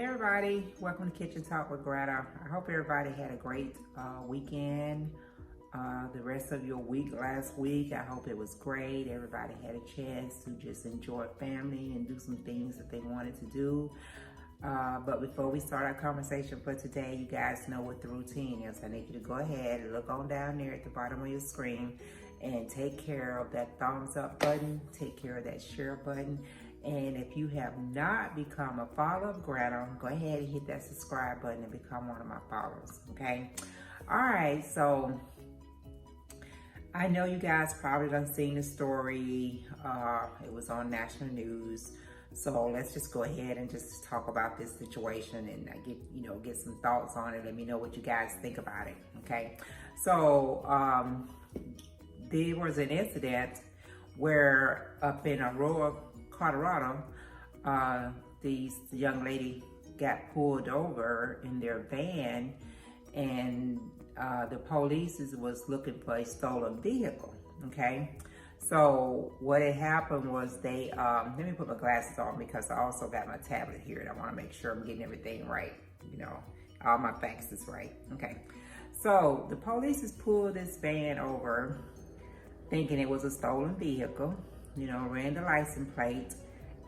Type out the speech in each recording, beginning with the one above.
everybody, welcome to Kitchen Talk with Granna. I hope everybody had a great weekend. The rest of your week last week, I hope it was great. Everybody had a chance to just enjoy family and do some things that they wanted to do. But before we start our conversation for today, you guys know what the routine is. I need you to go ahead and look on down there at the bottom of your screen and take care of that thumbs up button, take care of that share button. And if you have not become a follower of Granna, go ahead and hit that subscribe button and become one of my followers, okay? All right, so I know you guys probably done seen the story. It was on national news. So let's just go ahead and just talk about this situation and get some thoughts on it. Let me know what you guys think about it, okay? So there was an incident where up in Aurora, Colorado, this young lady got pulled over in their van, and the police was looking for a stolen vehicle, okay? So what had happened was they, let me put my glasses on because I also got my tablet here and I wanna make sure I'm getting everything right, all my facts is right, okay? So the police has pulled this van over thinking it was a stolen vehicle, ran the license plate,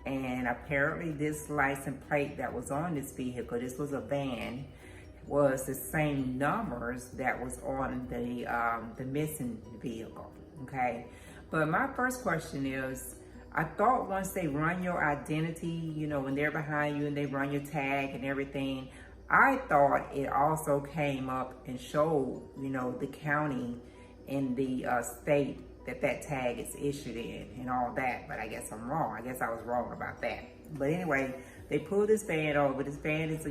and apparently this license plate that was on this vehicle, this was a van, was the same numbers that was on the missing vehicle, okay? But my first question is, I thought once they run your identity, when they're behind you and they run your tag and everything, I thought it also came up and showed, the county and the state that tag is issued in and all that, but I guess I'm wrong. I guess I was wrong about that. But anyway, they pulled this van over. This van is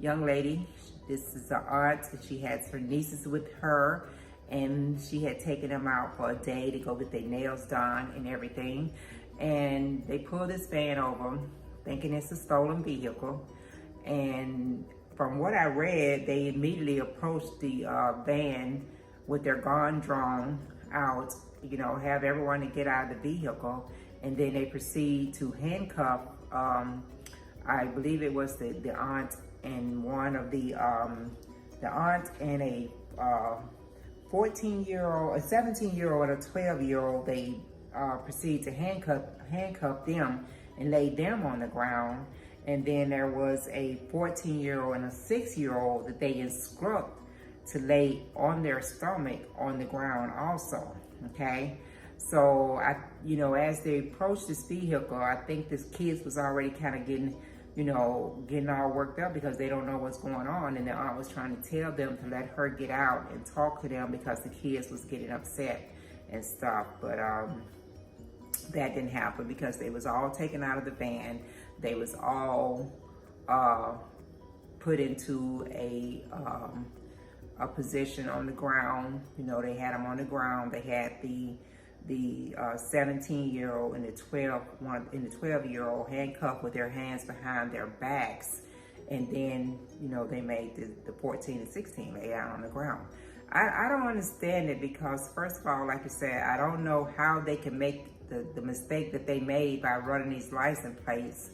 young lady. This is her aunt. She has her nieces with her, and she had taken them out for a day to go get their nails done and everything. And they pulled this van over thinking it's a stolen vehicle. And from what I read, they immediately approached the van with their gun drawn out, have everyone to get out of the vehicle. And then they proceed to handcuff, I believe it was the aunt and one of the aunt and a 14-year-old, a 17-year-old, and a 12-year-old. They proceed to handcuff them and lay them on the ground. And then there was a 14-year-old and a 6-year-old that they instruct to lay on their stomach on the ground also, okay? So, as they approached this vehicle, I think this kids was already kind of getting all worked up because they don't know what's going on. And the aunt was trying to tell them to let her get out and talk to them because the kids was getting upset and stuff. But that didn't happen because they was all taken out of the van. They was all put into a position on the ground. They had them on the ground. They had the 17-year-old and the 12-year-old handcuffed with their hands behind their backs, and then they made the 14 and 16 lay down on the ground. I don't understand it because, first of all, like I said, I don't know how they can make the mistake that they made by running these license plates,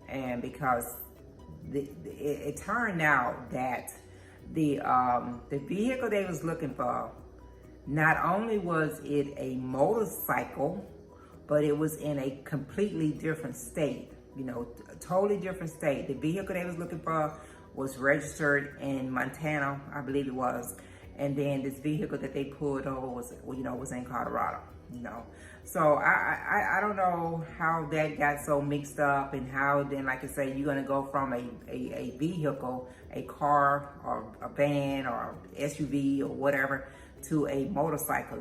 and because it turned out that the vehicle they was looking for, not only was it a motorcycle, but it was in a completely different state, a totally different state. The vehicle they was looking for was registered in Montana, I believe it was. And then this vehicle that they pulled over was in Colorado, So I don't know how that got so mixed up, and how then, like I say, you're gonna go from a vehicle, a car or a van or SUV or whatever, to a motorcycle.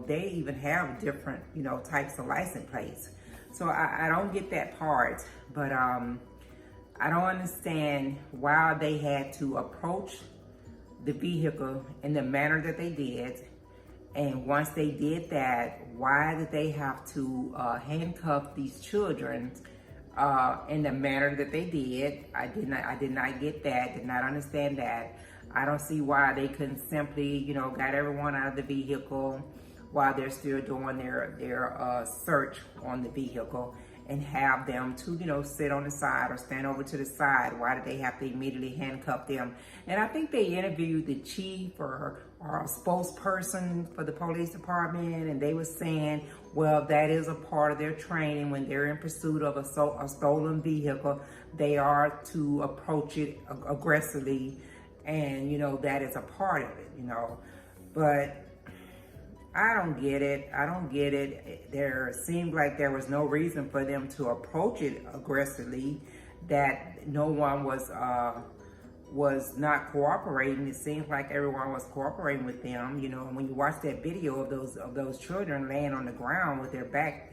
They even have different, types of license plates. So I don't get that part, but I don't understand why they had to approach the vehicle in the manner that they did. And once they did that, why did they have to handcuff these children in the manner that they did? I did not get that, did not understand that. I don't see why they couldn't simply, got everyone out of the vehicle while they're still doing their search on the vehicle, and have them to, sit on the side or stand over to the side. Why did they have to immediately handcuff them? And I think they interviewed the chief or a spokesperson for the police department, and they were saying, well, that is a part of their training. When they're in pursuit of a stolen vehicle, they are to approach it aggressively, and that is a part of it, but I don't get it. There seemed like there was no reason for them to approach it aggressively, that no one was not cooperating. It seems like everyone was cooperating with them. And when you watch that video of those children laying on the ground with their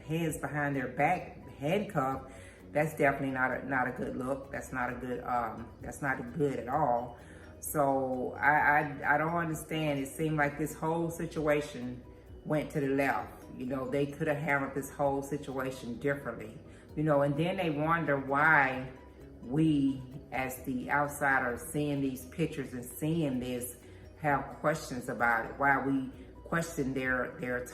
hands behind their back, handcuffed, that's definitely not a good look. That's not good at all. So I don't understand. It seemed like this whole situation went to the left. They could have handled this whole situation differently. And then they wonder why we, as the outsiders, seeing these pictures and seeing this, have questions about it. Why we question their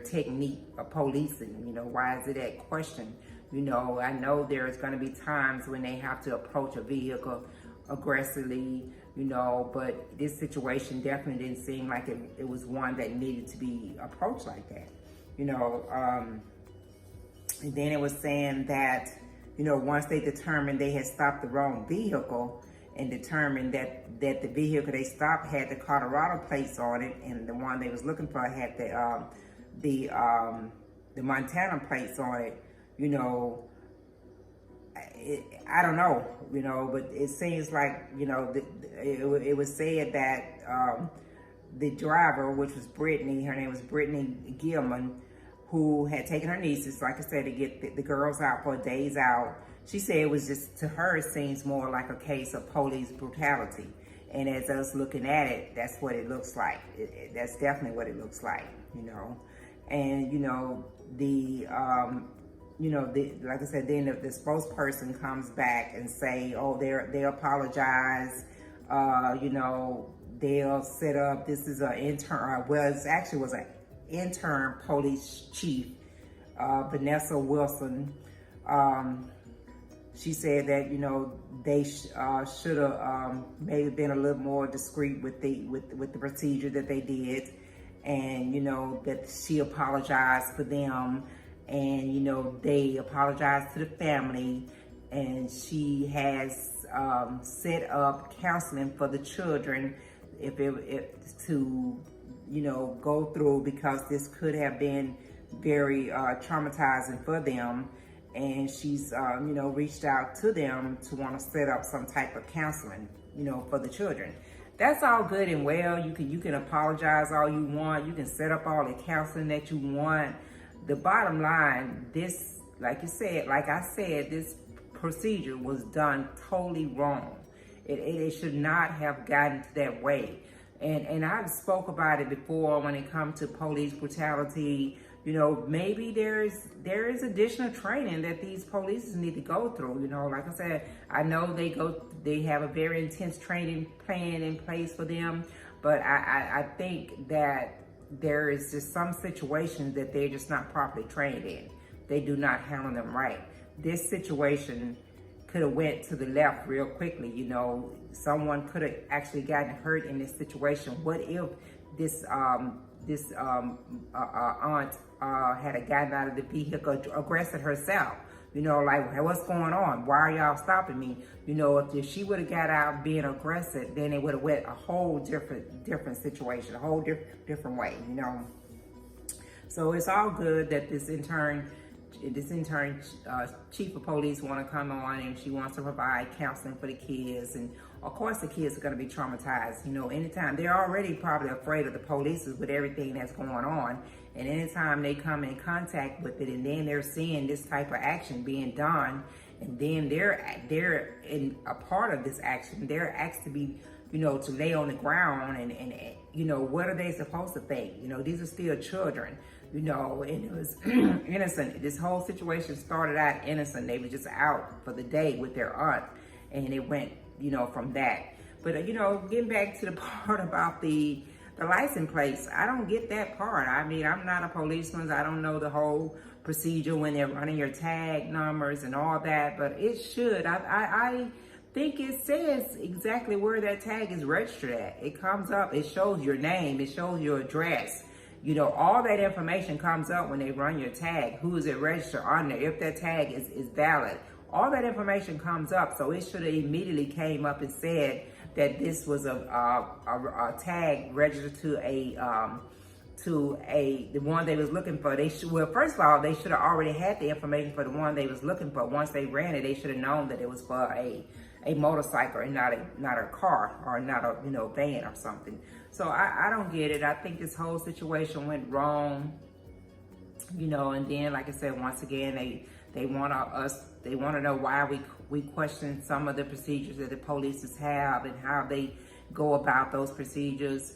technique of policing. Why is it that question? I know there's going to be times when they have to approach a vehicle aggressively, but this situation definitely didn't seem like it was one that needed to be approached like that, and then it was saying that, once they determined they had stopped the wrong vehicle and determined that the vehicle they stopped had the Colorado plates on it, and the one they was looking for had the Montana plates on it, I don't know, but it seems like, it was said that the driver, which was Brittany, her name was Brittany Gilman, who had taken her nieces, like I said, to get the girls out for a days out. She said it was just, to her, it seems more like a case of police brutality. And as us looking at it, that's what it looks like. That's definitely what it looks like, And, like I said, then the spokesperson comes back and say, oh, they apologize, they'll set up, this is an intern, well, it actually was an intern police chief, Vanessa Wilson. She said that, they should have maybe been a little more discreet with the procedure that they did, and, that she apologized for them. And, they apologized to the family, and she has set up counseling for the children to go through, because this could have been very traumatizing for them. And she's, reached out to them to want to set up some type of counseling, for the children. That's all good and well. You can apologize all you want. You can set up all the counseling that you want. The bottom line, this, like I said, this procedure was done totally wrong. It should not have gotten to that way. And I've spoke about it before when it comes to police brutality. Maybe there is additional training that these police need to go through. Like I said, I know they have a very intense training plan in place for them, but I think that there is just some situations that they're just not properly trained in. They do not handle them right. This situation could have went to the left real quickly. Someone could have actually gotten hurt in this situation. What if this aunt had gotten out of the vehicle, aggressed herself? Like, what's going on? Why are y'all stopping me? If she would have got out being aggressive, then it would have went a whole different situation, a whole different way, So it's all good that this intern chief of police want to come on, and she wants to provide counseling for the kids. And of course the kids are going to be traumatized. Anytime, they're already probably afraid of the police with everything that's going on. And anytime they come in contact with it, and then they're seeing this type of action being done, and then they're in a part of this action, they're asked to be, to lay on the ground, and what are they supposed to think? These are still children, and it was innocent. This whole situation started out innocent. They were just out for the day with their aunt, and it went, from that. But, getting back to the part about the the license plates. I don't get that part. I mean, I'm not a policeman. I don't know the whole procedure when they're running your tag numbers and all that, but it should. I think it says exactly where that tag is registered at. It comes up, it shows your name, it shows your address. You know, all that information comes up when they run your tag. Who is it registered on there? If that tag is valid. All that information comes up, so it should have immediately came up and said that this was a tag registered to the one they was looking for. Well, first of all, they should have already had the information for the one they was looking for. Once they ran it, they should have known that it was for a motorcycle and not a car or not a van or something. So I don't get it. I think this whole situation went wrong. And then, like I said, once again, they want to know why we question some of the procedures that the police have and how they go about those procedures.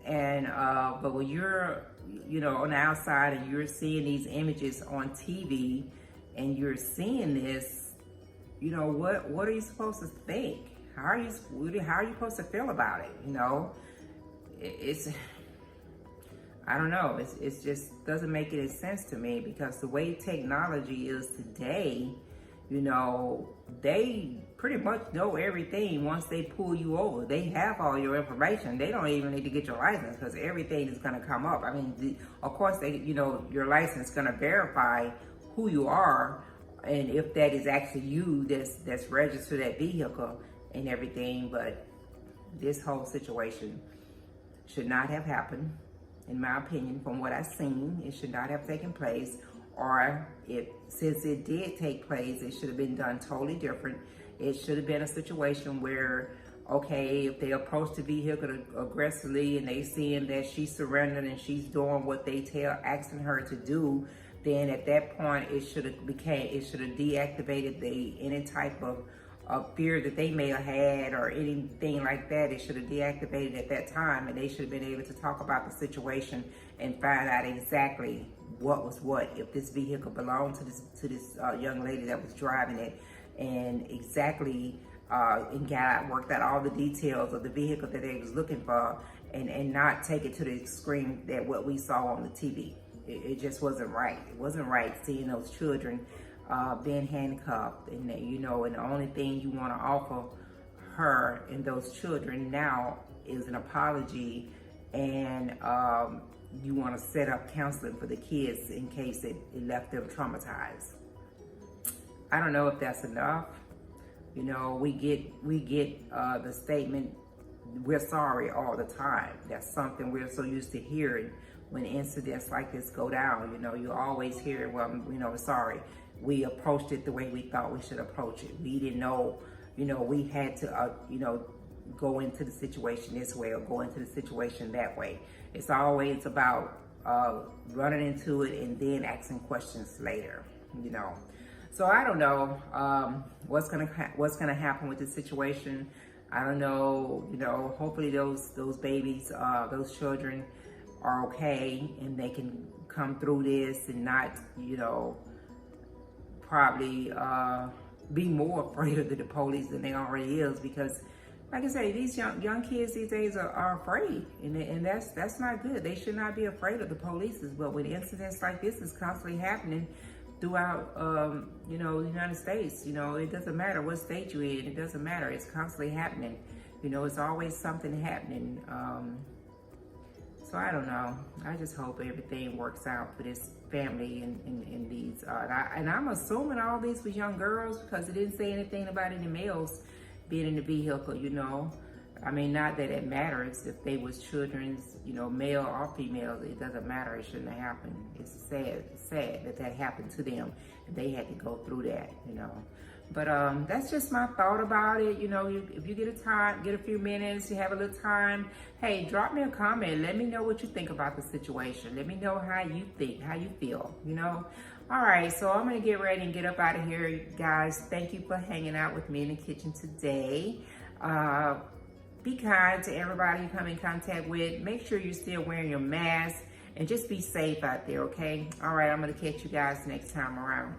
And but when you're on the outside and you're seeing these images on TV and you're seeing this, what are you supposed to think? How are you supposed to feel about it? I don't know. It just doesn't make any sense to me, because the way technology is today, they pretty much know everything. Once they pull you over, they have all your information. They don't even need to get your license, because everything is going to come up. I mean, of course, your license is going to verify who you are and if that is actually you that's registered that vehicle and everything. But this whole situation should not have happened, in my opinion. From what I've seen, it should not have taken place. Or since it did take place, it should have been done totally different. It should have been a situation where, okay, if they approach the vehicle aggressively and they seeing that she's surrendered and she's doing what they asking her to do, then at that point it should have deactivated any type of fear that they may have had or anything like that. It should have deactivated at that time, and they should have been able to talk about the situation and find out exactly what was what, if this vehicle belonged to this young lady that was driving it, and exactly worked out all the details of the vehicle that they was looking for, and not take it to the extreme that what we saw on the TV. It just wasn't right. It wasn't right seeing those children being handcuffed, and and the only thing you want to offer her and those children now is an apology, and you want to set up counseling for the kids in case it left them traumatized. I don't know if that's enough. We get the statement, "We're sorry," all the time. That's something we're so used to hearing when incidents like this go down. You always hear, "Well, we're sorry. We approached it the way we thought we should approach it. We didn't know, we had to, go into the situation this way or go into the situation that way." It's always about running into it and then asking questions later, So I don't know what's gonna happen with this situation. I don't know. Hopefully those babies, those children, are okay and they can come through this and not, probably be more afraid of the police than they already is, because like I say, these young kids these days are afraid, and that's not good. They should not be afraid of the police. But when incidents like this is constantly happening throughout the United States, it doesn't matter what state you're in, it doesn't matter, it's constantly happening. It's always something happening. So I don't know. I just hope everything works out for this family and these. And I'm assuming all these was young girls, because it didn't say anything about any males being in the vehicle. I mean, not that it matters if they was children's, male or female. It doesn't matter. It shouldn't have happened. It's sad that happened to them. They had to go through that, But that's just my thought about it. If you get a few minutes, you have a little time, hey, drop me a comment. Let me know what you think about the situation. Let me know how you think, how you feel, All right, so I'm going to get ready and get up out of here, guys. Thank you for hanging out with me in the kitchen today. Be kind to everybody you come in contact with. Make sure you're still wearing your mask, and just be safe out there, okay? All right, I'm going to catch you guys next time around.